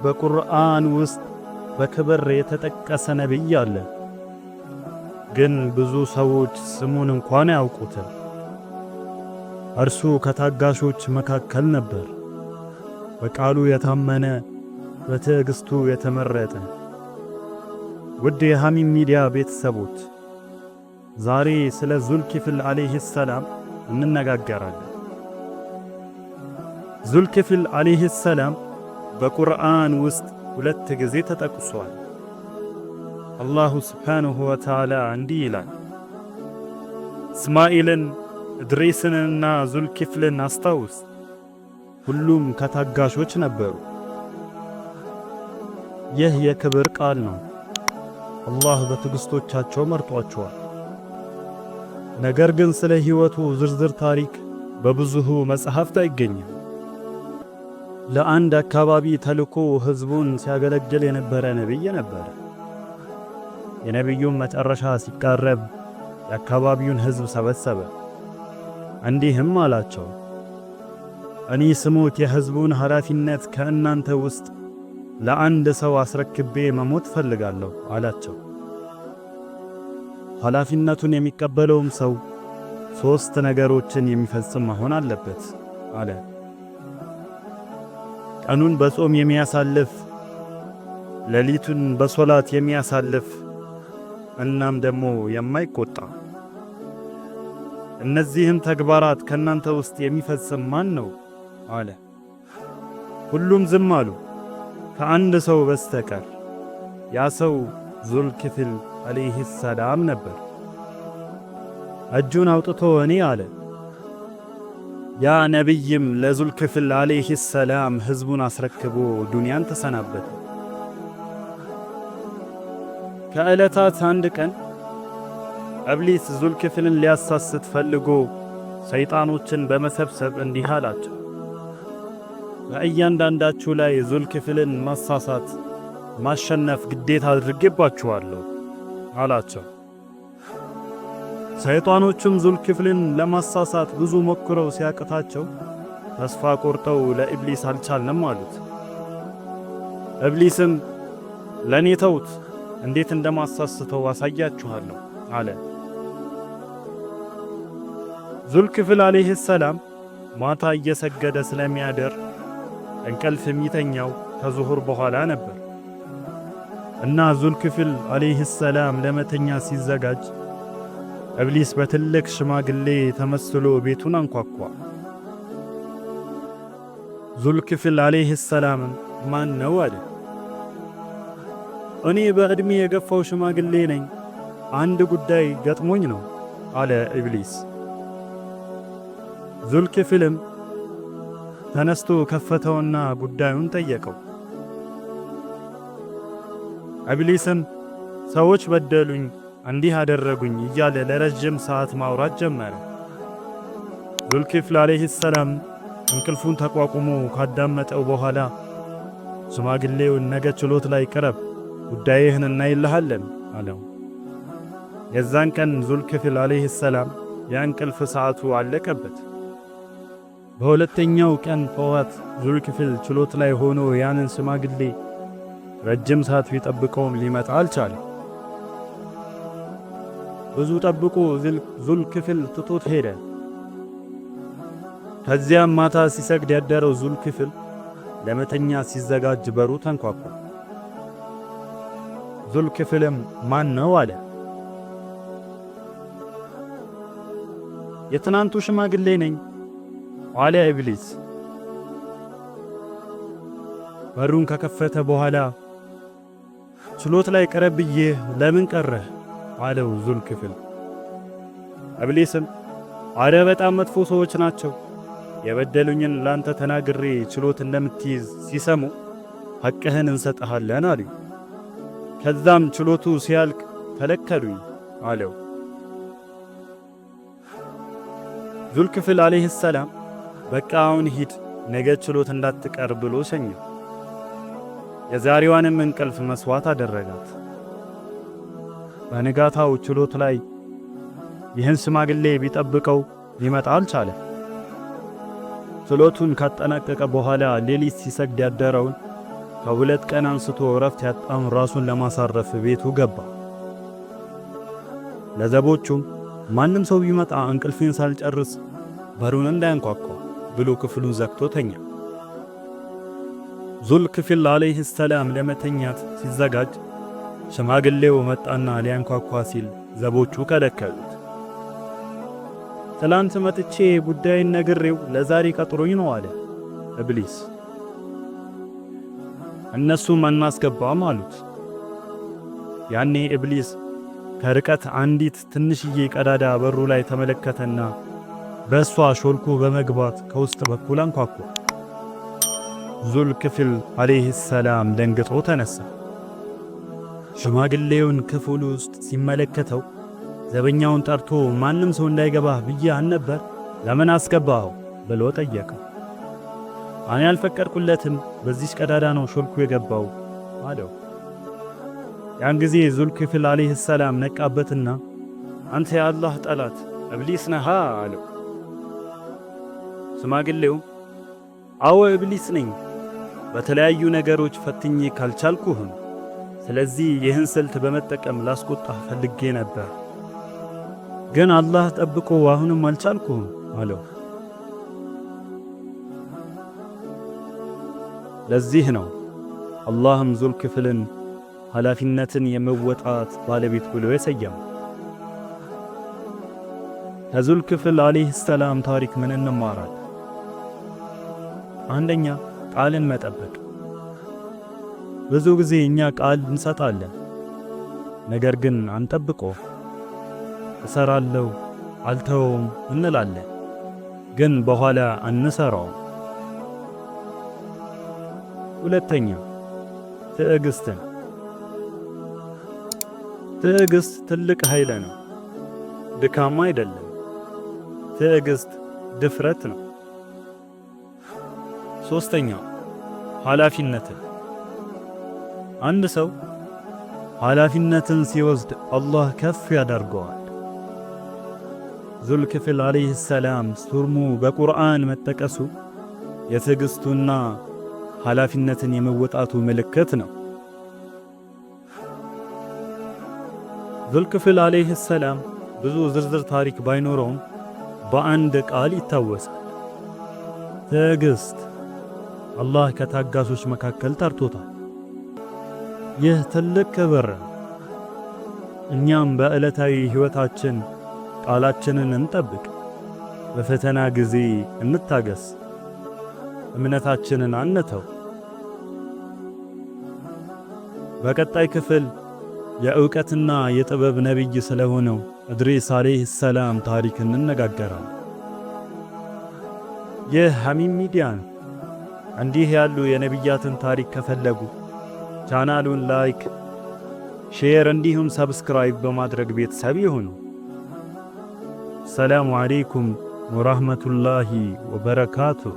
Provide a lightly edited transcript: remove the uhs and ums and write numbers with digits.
በቁርአን ውስጥ በክብር የተጠቀሰ ነቢይ አለ። ግን ብዙ ሰዎች ስሙን እንኳን አያውቁትም። እርሱ ከታጋሾች መካከል ነበር። በቃሉ የታመነ በትዕግስቱ የተመረጠ። ውድ የሐሚም ሚዲያ ቤተሰቦች ዛሬ ስለ ዙልኪፍል ዓለይሂ ሰላም እንነጋገራለን። ዙልኪፍል ዓለይሂ ሰላም በቁርአን ውስጥ 2 ጊዜ ተጠቅሷል። አላሁ ስብሓንሁ ወተዓላ እንዲህ ይላል፣ እስማኤልን እድሪስንና ዙልኪፍልን አስታውስ፣ ሁሉም ከታጋሾች ነበሩ። ይህ የክብር ቃል ነው። አላህ በትዕግስቶቻቸው መርጧቸዋል። ነገር ግን ስለ ሕይወቱ ዝርዝር ታሪክ በብዙ መጽሐፍት አይገኝም። ለአንድ አካባቢ ተልኮ ሕዝቡን ሲያገለግል የነበረ ነቢይ ነበረ። የነቢዩም መጨረሻ ሲቃረብ የአካባቢውን ሕዝብ ሰበሰበ። እንዲህም አላቸው፣ እኔ ስሞት የሕዝቡን ኃላፊነት ከእናንተ ውስጥ ለአንድ ሰው አስረክቤ መሞት ፈልጋለሁ አላቸው። ኃላፊነቱን የሚቀበለውም ሰው 3 ነገሮችን የሚፈጽም መሆን አለበት አለ። ቀኑን በጾም የሚያሳልፍ፣ ሌሊቱን በሶላት የሚያሳልፍ፣ እናም ደግሞ የማይቆጣ። እነዚህን ተግባራት ከናንተ ውስጥ የሚፈጽም ማን ነው አለ። ሁሉም ዝም አሉ ከአንድ ሰው በስተቀር። ያ ሰው ዙልኪፍል ዓለይሂ ሰላም ነበር። እጁን አውጥቶ እኔ አለ። ያ ነቢይም ለዙልኪፍል ዓለይሂ ሰላም ሕዝቡን አስረክቦ ዱንያን ተሰናበተ። ከዕለታት አንድ ቀን ኢብሊስ ዙልኪፍልን ሊያሳስት ፈልጎ ሰይጣኖችን በመሰብሰብ እንዲህ አላቸው፣ በእያንዳንዳችሁ ላይ ዙልኪፍልን ማሳሳት ማሸነፍ ግዴታ አድርጌባችኋለሁ አላቸው። ሰይጣኖቹም ዙልኪፍልን ለማሳሳት ብዙ ሞክረው ሲያቅታቸው ተስፋ ቆርጠው ለኢብሊስ አልቻልንም አሉት። ኢብሊስም ለኔ ተውት፣ እንዴት እንደማሳስተው አሳያችኋለሁ አለ። ዙልኪፍል ዓለይሂ ሰላም ማታ እየሰገደ ስለሚያደር እንቅልፍ የሚተኛው ከዙሁር በኋላ ነበር እና ዙልኪፍል ዓለይሂ ሰላም ለመተኛ ሲዘጋጅ ኢብሊስ በትልቅ ሽማግሌ ተመስሎ ቤቱን አንኳኳ። ዙልኪፍል ዓለይሂ ሰላም ማን ነው አለ። እኔ በዕድሜ የገፋው ሽማግሌ ነኝ፣ አንድ ጉዳይ ገጥሞኝ ነው አለ ኢብሊስ። ዙልኪፍልም ተነስቶ ከፈተውና ጉዳዩን ጠየቀው። ኢብሊስም ሰዎች በደሉኝ፣ እንዲህ አደረጉኝ እያለ ለረጅም ሰዓት ማውራት ጀመረ። ዙልኪፍል ዓለይሂ ሰላም እንቅልፉን ተቋቁሞ ካዳመጠው በኋላ ሽማግሌውን ነገ ችሎት ላይ ቅረብ፣ ጉዳይህን እናይልሃለን አለው። የዛን ቀን ዙልኪፍል ዓለይሂ ሰላም የእንቅልፍ ሰዓቱ አለቀበት። በሁለተኛው ቀን ጠዋት ዙልኪፍል ችሎት ላይ ሆኖ ያንን ሽማግሌ ረጅም ሰዓት ቢጠብቀውም ሊመጣ አልቻለም። ብዙ ጠብቆ ዙልኪፍል ትቶት ሄደ። ከዚያም ማታ ሲሰግድ ያደረው ዙልኪፍል ለመተኛ ሲዘጋጅ በሩ ተንኳኳ። ዙልኪፍልም ማን ነው አለ። የትናንቱ ሽማግሌ ነኝ አለ ኢብሊስ። በሩን ከከፈተ በኋላ ችሎት ላይ ቀረብዬ ለምን ቀረህ አለው ዙልኪፍል። ኢብሊስም አረ በጣም መጥፎ ሰዎች ናቸው፣ የበደሉኝን ላንተ ተናግሬ ችሎት እንደምትይዝ ሲሰሙ ሐቅህን እንሰጥሃለን አሉኝ። ከዛም ችሎቱ ሲያልቅ ከለከሉኝ አለው። ዙልኪፍል ዓለይሂ ሰላም በቃ አሁን ሂድ፣ ነገ ችሎት እንዳትቀር ብሎ ሸኘው። የዛሬዋንም እንቅልፍ መስዋዕት አደረጋት። በንጋታው ችሎት ላይ ይህን ሽማግሌ ቢጠብቀው ሊመጣ አልቻለ። ችሎቱን ካጠናቀቀ በኋላ ሌሊት ሲሰግድ ያደረውን ከሁለት ቀን አንስቶ እረፍት ያጣም ራሱን ለማሳረፍ ቤቱ ገባ። ለዘቦቹም ማንም ሰው ቢመጣ እንቅልፌን ሳልጨርስ በሩን እንዳያንኳኳ ብሎ ክፍሉን ዘግቶ ተኛ። ዙልክፍል ዓለይሂ ሰላም ለመተኛት ሲዘጋጅ ሽማግሌው መጣና ሊያንኳኳ ሲል ዘቦቹ ከለከሉት። ትላንት መጥቼ ጉዳይን ነግሬው ለዛሬ ቀጥሮኝ ነው አለ ኢብሊስ። እነሱም አናስገባም አሉት። ያኔ ኢብሊስ ከርቀት አንዲት ትንሽዬ ቀዳዳ በሩ ላይ ተመለከተና በእሷ ሾልኮ በመግባት ከውስጥ በኩል አንኳኳ። ዙልክፍል ዓለይሂ ሰላም ደንግጦ ተነሳ። ሽማግሌውን ክፍሉ ውስጥ ሲመለከተው ዘበኛውን ጠርቶ ማንም ሰው እንዳይገባ ብዬ አልነበር? ለምን አስገባኸው ብሎ ጠየቀው። እኔ አልፈቀድኩለትም፣ በዚህ ቀዳዳ ነው ሾልኮ የገባው አለው። ያን ጊዜ ዙልክፍል ዓለይሂ ሰላም ነቃበትና አንተ የአላህ ጠላት ኢብሊስ ነህ አለው። ሽማግሌው አዎ ኢብሊስ ነኝ፣ በተለያዩ ነገሮች ፈትኜ ካልቻልኩህም፣ ስለዚህ ይህን ስልት በመጠቀም ላስቆጣህ ፈልጌ ነበር፣ ግን አላህ ጠብቆ አሁንም አልቻልኩም አለው። ለዚህ ነው አላህም ዙልክፍልን ኃላፊነትን የመወጣት ባለቤት ብሎ የሰየመው። ከዙልክፍል ዓለይሂ ሰላም ታሪክ ምን እንማራለን? አንደኛ፣ ቃልን መጠበቅ። ብዙ ጊዜ እኛ ቃል እንሰጣለን፣ ነገር ግን አንጠብቆ። እሰራለሁ አልተውም እንላለን፣ ግን በኋላ አንሰራውም። ሁለተኛ፣ ትዕግስትን። ትዕግስት ትልቅ ኃይል ነው፣ ድካም አይደለም። ትዕግስት ድፍረት ነው። ሶስተኛ፣ ኃላፊነትን። አንድ ሰው ኃላፊነትን ሲወስድ አላህ ከፍ ያደርገዋል። ዙልክፍል ዓለይሂ ሰላም ስሙ በቁርአን መጠቀሱ የትዕግስቱና ኃላፊነትን የመወጣቱ ምልክት ነው። ዙልክፍል ዓለይሂ ሰላም ብዙ ዝርዝር ታሪክ ባይኖረውም በአንድ ቃል ይታወሳል። ትዕግስት። አላህ ከታጋሶች መካከል ጠርቶታል። ይህ ትልቅ ክብር ነው። እኛም በዕለታዊ ሕይወታችን ቃላችንን እንጠብቅ፣ በፈተና ጊዜ እንታገስ፣ እምነታችንን አንተው። በቀጣይ ክፍል የእውቀትና የጥበብ ነቢይ ስለሆነው ኢድሪስ ዓለይሂ ሰላም ታሪክ እንነጋገራለን። ይህ ሐሚም ሚዲያ ነው። እንዲህ ያሉ የነቢያትን ታሪክ ከፈለጉ ቻናሉን ላይክ፣ ሼር እንዲሁም ሰብስክራይብ በማድረግ ቤተሰብ ይሁኑ። ሰላሙ ዓለይኩም ወራህመቱላሂ ወበረካቱሁ።